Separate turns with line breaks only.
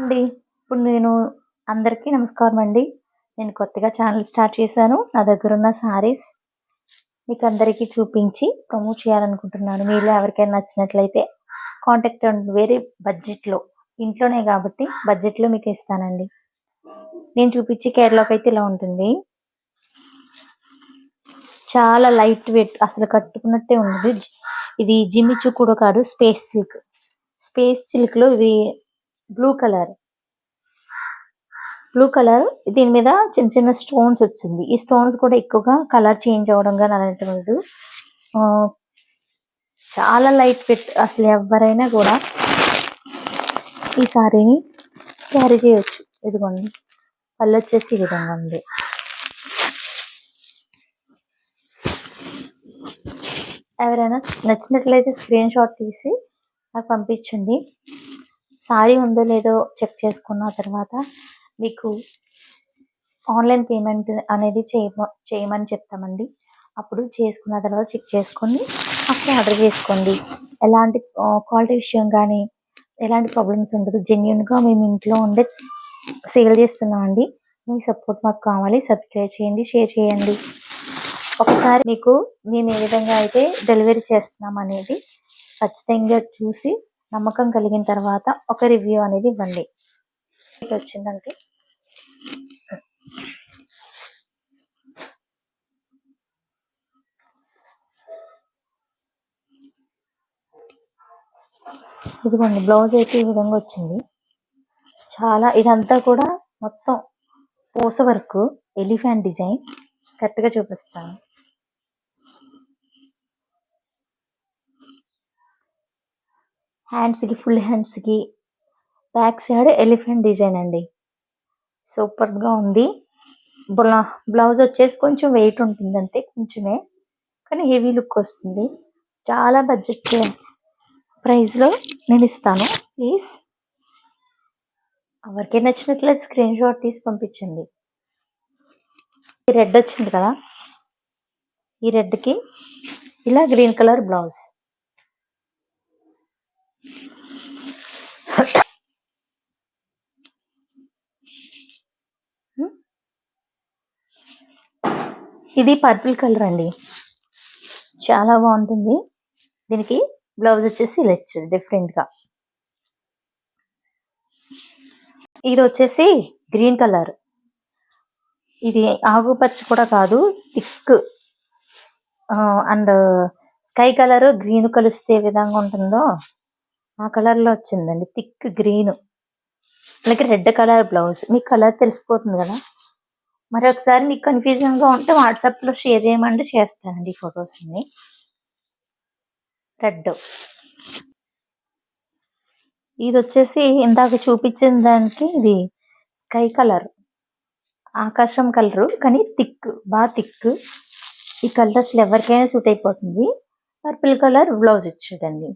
అండి. ఇప్పుడు నేను అందరికీ నమస్కారం అండి. నేను కొత్తగా ఛానల్ స్టార్ట్ చేశాను. నా దగ్గరున్న శారీస్ మీకు అందరికీ చూపించి ప్రమోట్ చేయాలనుకుంటున్నాను. మీలో ఎవరికైనా నచ్చినట్లయితే కాంటాక్ట్ అవ్వండి. వేరే బడ్జెట్లో, ఇంట్లోనే కాబట్టి బడ్జెట్లో మీకు ఇస్తానండి. నేను చూపించే కేటలాగ్ అయితే ఇలా ఉంటుంది. చాలా లైట్ వెయిట్, అసలు కట్టుకున్నట్టే ఉండదు. ఇది జిమ్మిచూ కూడా కాదు, స్పేస్ సిల్క్. స్పేస్ సిల్క్ లో ఇది బ్లూ కలర్ దీని మీద చిన్న చిన్న స్టోన్స్ వచ్చింది. ఈ స్టోన్స్ కూడా ఎక్కువగా కలర్ చేంజ్ అవ్వడం కానీ అలాంటివి చాలా లైట్ వెయిట్. అసలు ఎవరైనా కూడా ఈ సారీని క్యారీ చేయొచ్చు. ఇదిగోండి, పళ్ళు వచ్చేసి ఈ విధంగా ఉంది. ఎవరైనా నచ్చినట్లయితే స్క్రీన్ షాట్ తీసి నాకు పంపించండి. సారీ ఉందో లేదో చెక్ చేసుకున్న తర్వాత మీకు ఆన్లైన్ పేమెంట్ అనేది చేయమని చెప్తామండి. అప్పుడు చేసుకున్న తర్వాత చెక్ చేసుకొని అప్పుడు ఆర్డర్ చేసుకోండి. ఎలాంటి క్వాలిటీ విషయం కానీ ఎలాంటి ప్రాబ్లమ్స్ ఉండదు. జెన్యున్గా మేము ఇంట్లో ఉండే సేల్ చేస్తున్నామండి. మీ సపోర్ట్ మాకు కావాలి. సబ్స్క్రైబ్ చేయండి, షేర్ చేయండి. ఒకసారి మీకు మేము ఏ విధంగా అయితే డెలివరీ చేస్తున్నాం అనేది ఖచ్చితంగా చూసి నమ్మకం కలిగిన తర్వాత ఒక రివ్యూ అనేది ఇవ్వండి. ఇది వచ్చిందంటే ఇదిగోండి, బ్లౌజ్ అయితే ఈ విధంగా వచ్చింది. చాలా ఇదంతా కూడా మొత్తం పూస వర్క్, ఎలిఫెంట్ డిజైన్. కరెక్ట్గా చూపిస్తాను. హ్యాండ్స్కి, ఫుల్ హ్యాండ్స్కి బ్యాక్ సైడ్ ఎలిఫెంట్ డిజైన్ అండి. సూపర్గా ఉంది. బ్లౌజ్ వచ్చేసి కొంచెం వెయిట్ ఉంటుంది, అంతే కొంచెమే, కానీ హెవీ లుక్ వస్తుంది. చాలా బడ్జెట్ ప్రైస్లో నేను ఇస్తాను. ప్లీజ్ ఎవరికైనా నచ్చినట్లయితే స్క్రీన్ షాట్ తీసి పంపించండి. ఈ రెడ్ వచ్చింది కదా, ఈ రెడ్కి ఇలా గ్రీన్ కలర్ బ్లౌజ్. ఇది పర్పుల్ కలర్ అండి, చాలా బాగుంటుంది. దీనికి బ్లౌజ్ వచ్చేసి ఇలా ఇచ్చారు డిఫరెంట్గా. ఇది వచ్చేసి గ్రీన్ కలర్. ఇది ఆకుపచ్చ కూడా కాదు, thick and sky colour green కలిస్తే ఏ విధంగా ఉంటుందో ఆ కలర్లో వచ్చిందండి. థిక్ గ్రీన్, అలాగే రెడ్ కలర్ బ్లౌజ్. మీకు కలర్ తెలిసిపోతుంది కదా. మరి ఒకసారి మీకు కన్ఫ్యూజన్గా ఉంటే వాట్సాప్లో షేర్ చేయమంటే చేస్తానండి ఫొటోస్ని. రెడ్. ఇది వచ్చేసి ఇందాక చూపించిన దానికి ఇది స్కై కలర్, ఆకాశం కలరు, కానీ థిక్, బాగా థిక్. ఈ కలర్ అసలు ఎవరికైనా సూట్ అయిపోతుంది. పర్పుల్ కలర్ బ్లౌజ్ ఇచ్చాడండి.